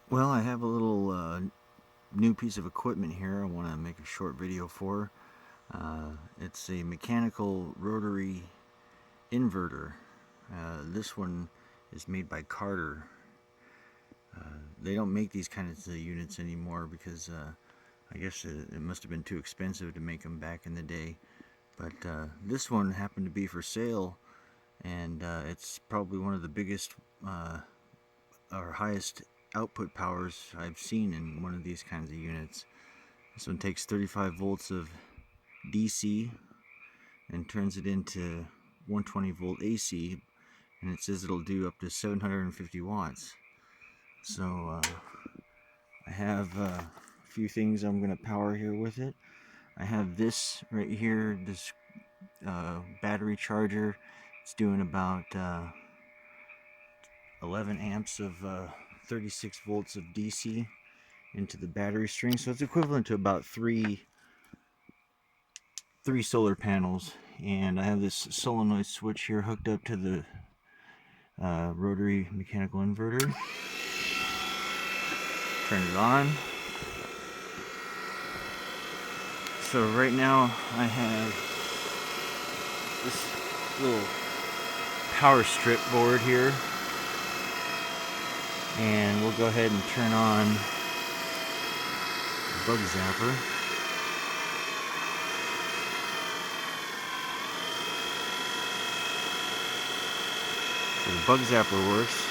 Well, I have a little new piece of equipment here I want to make a short video for. It's a mechanical rotary inverter. This one is made by Carter. They don't make these kinds of units anymore because I guess it must have been too expensive to make them back in the day. But this one happened to be for sale, and it's probably one of the biggest or highest output powers I've seen in one of these kinds of units. This one takes 35 volts of DC and turns it into 120 volt AC, and it says it'll do up to 750 watts. So I have a few things I'm going to power here with it. I have this right here, this battery charger. It's doing about 11 amps of 36 volts of DC into the battery string, so it's equivalent to about three solar panels. And I have this solenoid switch here hooked up to the rotary mechanical inverter. Turn it on. So right now I have this little power strip board here, and we'll go ahead and turn on the bug zapper. So the bug zapper works.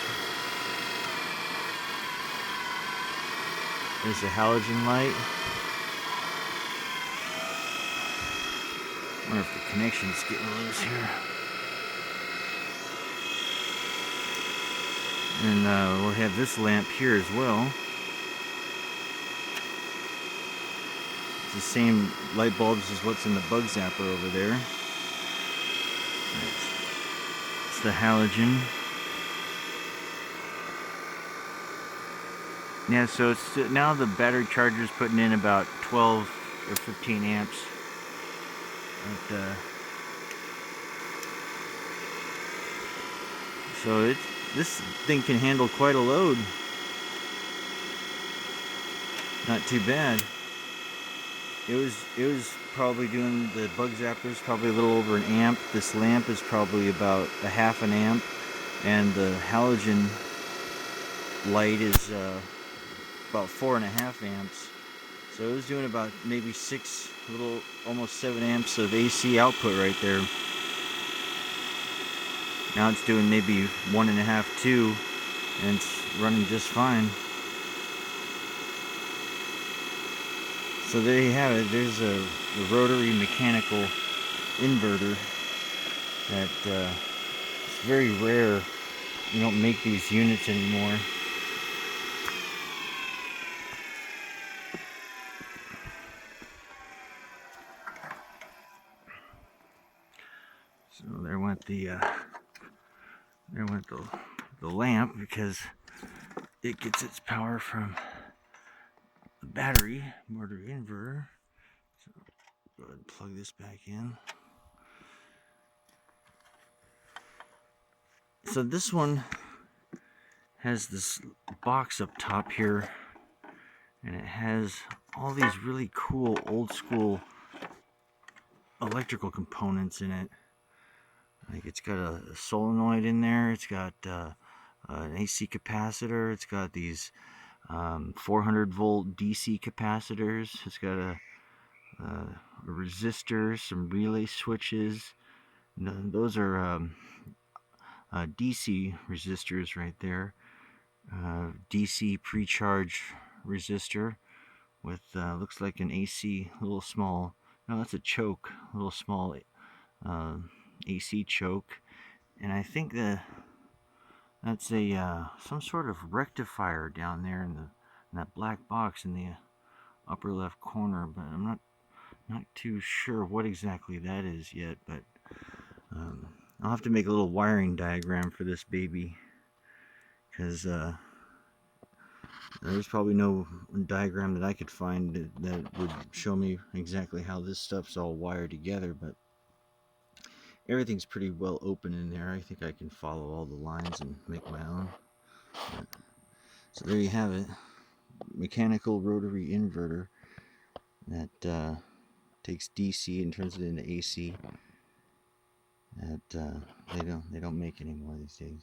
There's the halogen light. I wonder if the connection's getting loose here. And we'll have this lamp here as well. It's the same light bulbs as what's in the bug zapper over there. It's the halogen. Yeah, so it's now the battery charger is putting in about 12 or 15 amps. But, so this thing can handle quite a load. Not too bad. It was probably doing, the bug zapper is probably a little over an amp. This lamp is probably about a half an amp, and the halogen light is about 4.5 amps. So it was doing about maybe almost 7 amps of AC output right there. Now it's doing maybe 1.5, 2, and it's running just fine. So there you have it. There's a rotary mechanical inverter that it's very rare. You don't make these units anymore. So there went the lamp, because it gets its power from the battery motor inverter. So go ahead and plug this back in. So this one has this box up top here, and it has all these really cool old school electrical components in it. Like, it's got a solenoid in there, it's got an AC capacitor, it's got these 400 volt DC capacitors, it's got a resistor, some relay switches. Those are DC resistors right there. DC pre-charge resistor with looks like an AC, little small, no, that's a choke, little small AC choke. And I think that's a some sort of rectifier down there in that black box in the upper left corner, but I'm not too sure what exactly that is yet. But I'll have to make a little wiring diagram for this baby, because there's probably no diagram that I could find that would show me exactly how this stuff's all wired together. But everything's pretty well open in there. I think I can follow all the lines and make my own. So there you have it. mechanical rotary inverter that takes DC and turns it into AC. That they don't make anymore these days.